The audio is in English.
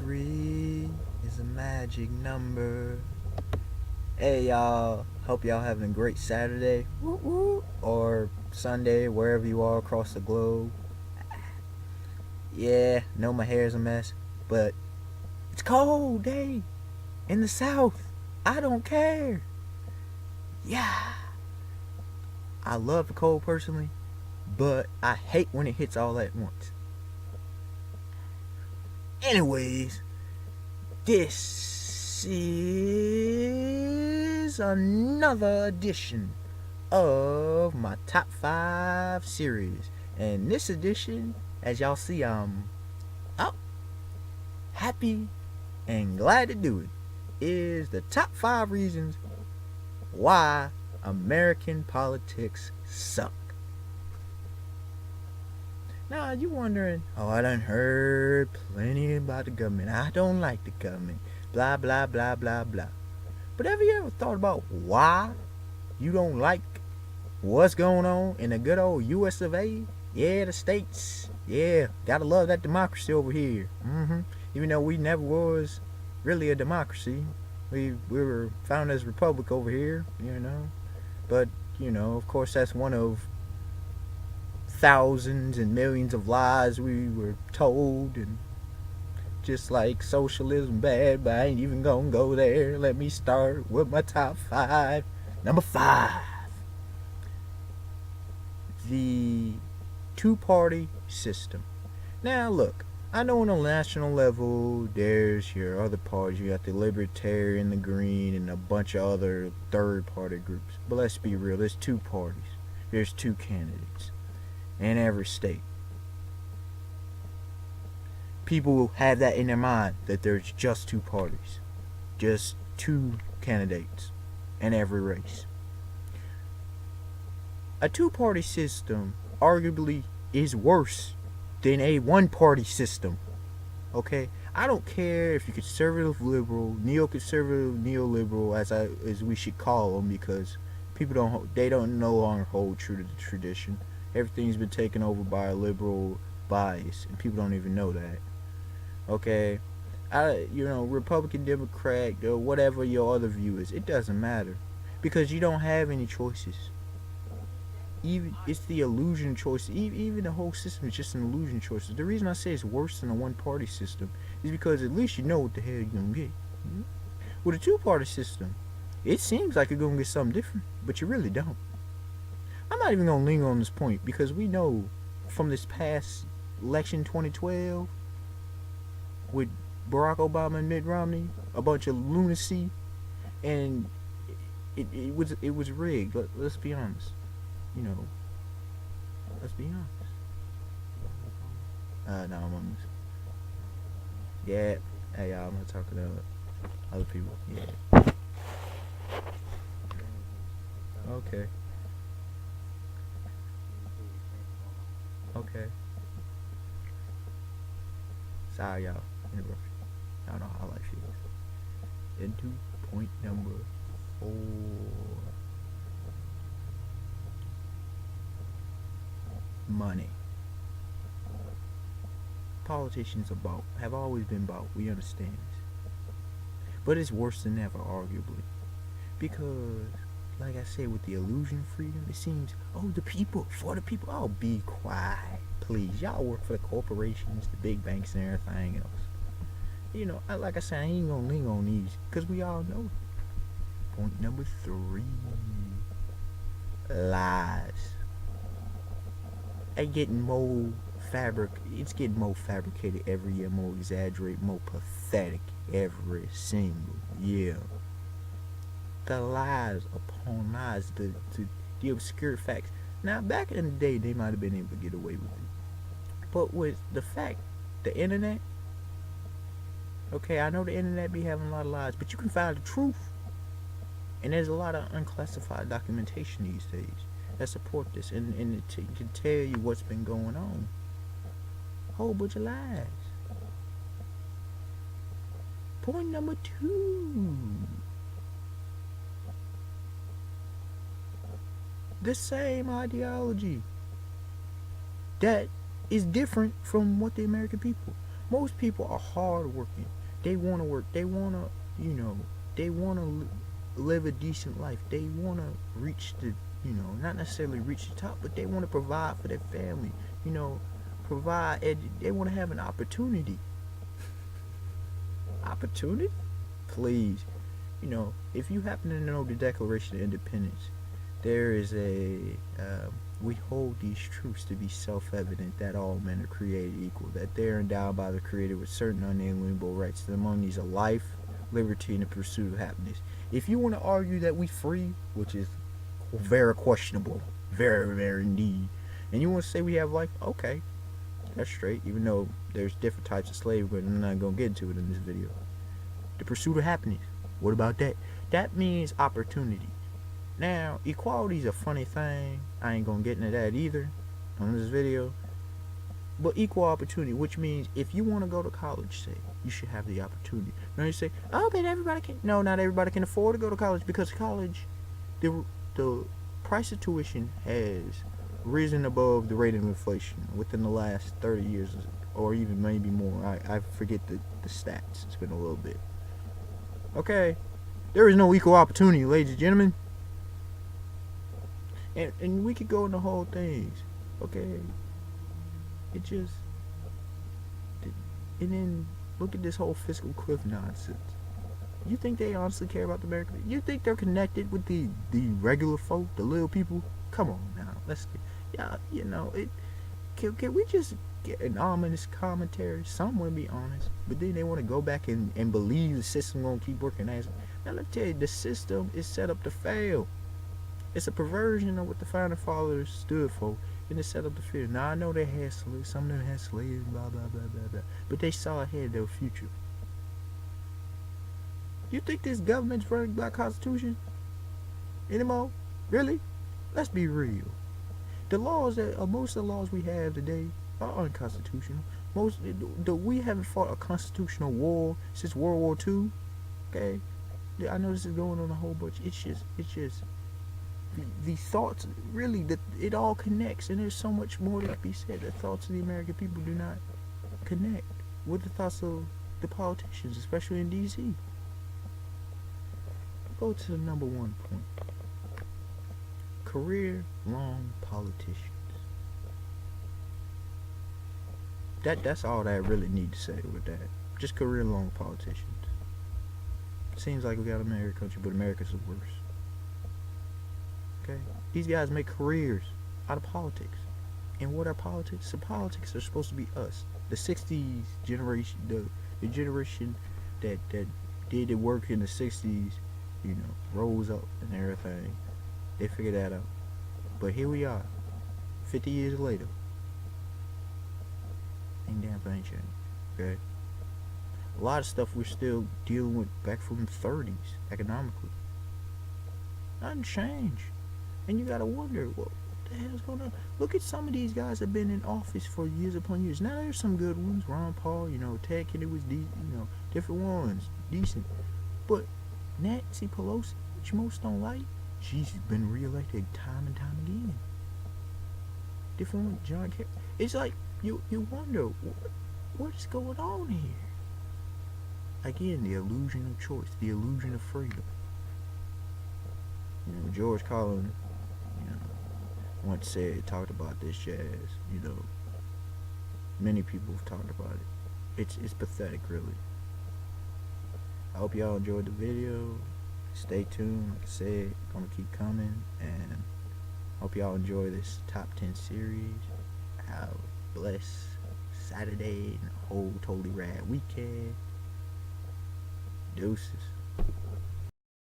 3 is a magic number. Hey y'all, hope y'all having a great Saturday or Sunday, wherever you are across the globe. Yeah, know my hair's a mess, but it's cold day in the South. I don't care. Yeah, I love the cold personally, but I hate when it hits all at once. Anyways, this is another edition of my top 5 series. And this edition, as y'all see, I'm happy and glad to do it, is the top 5 reasons why American politics suck. Now you wondering, I done heard plenty about the government. I don't like the government. Blah blah blah blah blah. But have you ever thought about why you don't like what's going on in the good old US of A? Yeah, the states. Yeah, gotta love that democracy over here. Even though we never was really a democracy. We were founded as a republic over here, But, of course that's one of thousands and millions of lies we were told, and just like socialism bad, but I ain't even gonna go there. Let me start with my top 5. Number 5, the two-party system. Now look, I know on a national level there's your other parties. You got the Libertarian, the Green, and a bunch of other third-party groups, but let's be real, there's two parties, there's two candidates in every state. People have that in their mind, that there's just two parties, just two candidates in every race. A two-party system arguably is worse than a one-party system. Okay, I don't care if you're conservative, liberal, neoconservative, neoliberal, as we should call them, because people don't no longer hold true to the tradition. Everything's been taken over by a liberal bias, and people don't even know that. Okay, Republican, Democrat, or whatever your other view is, it doesn't matter, because you don't have any choices. Even it's the illusion of choice. Even the whole system is just an illusion of choices. The reason I say it's worse than a one-party system is because at least you know what the hell you're gonna get. With a two-party system, it seems like you're gonna get something different, but you really don't. I'm not even gonna linger on this point, because we know from this past election 2012 with Barack Obama and Mitt Romney, a bunch of lunacy, and it was rigged. Let's be honest. Let's be honest. No, I'm on this. Yeah, hey y'all, I'm not talking to other people. Yeah. Okay. Sorry, y'all. Interruption. I don't know how life is. Into point number 4. Money. Politicians have always been bought. We understand this. But it's worse than ever, arguably. Because, like I said, with the illusion of freedom, it seems, the people, for the people. Oh, be quiet, please. Y'all work for the corporations, the big banks, and everything else. Like I said, I ain't gonna linger on these, because we all know it. Point number 3. Lies. It's getting more fabricated every year, more exaggerated, more pathetic every single year. The lies upon lies, the obscure facts. Now, back in the day, they might have been able to get away with it, but with the internet, okay, I know the internet be having a lot of lies, but you can find the truth, and there's a lot of unclassified documentation these days that support this, and it can tell you what's been going on. Whole bunch of lies. Point number 2. The same ideology that is different from what the American people. Most people are hardworking. They want to work. They want to, they want to live a decent life. They want to reach the, not necessarily reach the top, but they want to provide for their family. You know, they want to have an opportunity. Opportunity? Please. If you happen to know the Declaration of Independence, there is we hold these truths to be self-evident, that all men are created equal, that they are endowed by the Creator with certain unalienable rights, that among these are life, liberty, and the pursuit of happiness. If you want to argue that we free, which is very questionable, very, very indeed, and you want to say we have life, okay, that's straight, even though there's different types of slavery, but I'm not going to get into it in this video. The pursuit of happiness, what about that? That means opportunity. Now, equality is a funny thing. I ain't gonna get into that either on this video. But equal opportunity, which means if you want to go to college, say, you should have the opportunity. Now you say, oh, but everybody can. No, not everybody can afford to go to college, because college, the price of tuition has risen above the rate of inflation within the last 30 years, or even maybe more. I forget the stats. It's been a little bit. Okay, there is no equal opportunity, ladies and gentlemen. And we could go into whole things. Okay, it just, and then look at this whole fiscal cliff nonsense. You think they honestly care about the American people? You think they're connected with the regular folk, the little people? Come on now, let's get, can we just get an ominous commentary? Some would be honest, but then they want to go back and believe the system gonna keep working. Now let me tell you, the system is set up to fail. It's a perversion of what the founding fathers stood for, and it's set up to fail. Now I know they had slaves, some of them had slaves, blah blah blah blah blah, but they saw ahead their future. You think this government's running by Constitution anymore? Really? Let's be real. The laws most of the laws we have today are unconstitutional. We haven't fought a constitutional war since World War II. Okay, I know this is going on a whole bunch. It's just the thoughts, really, that it all connects, and there's so much more that can be said. The thoughts of the American people do not connect with the thoughts of the politicians, especially in D.C. Go to the number one point. Career-long politicians. That's all that I really need to say with that. Just career-long politicians. Seems like we got a married country, but America's the worst. Okay? These guys make careers out of politics. And what are politics? So politics are supposed to be us. The 60s generation, the generation that did the work in the 60s, rose up and everything. They figured that out. But here we are, 50 years later. Ain't damn thing changed. Okay? A lot of stuff we're still dealing with back from the 30s, economically. Nothing changed. And you gotta wonder, what the hell's going on? Look at some of these guys that have been in office for years upon years. Now there's some good ones. Ron Paul, Ted Kennedy was different ones, decent. But Nancy Pelosi, which most don't like, she's been reelected time and time again. Different one, John Kerry. It's like you wonder, what is going on here? Again, the illusion of choice, the illusion of freedom. George Carlin, once talked about this jazz. Many people have talked about it. It's pathetic, really. I hope y'all enjoyed the video. Stay tuned. Like I said, gonna keep coming, and hope y'all enjoy this top 10 series. Have a blessed Saturday and a whole totally rad weekend. Deuces.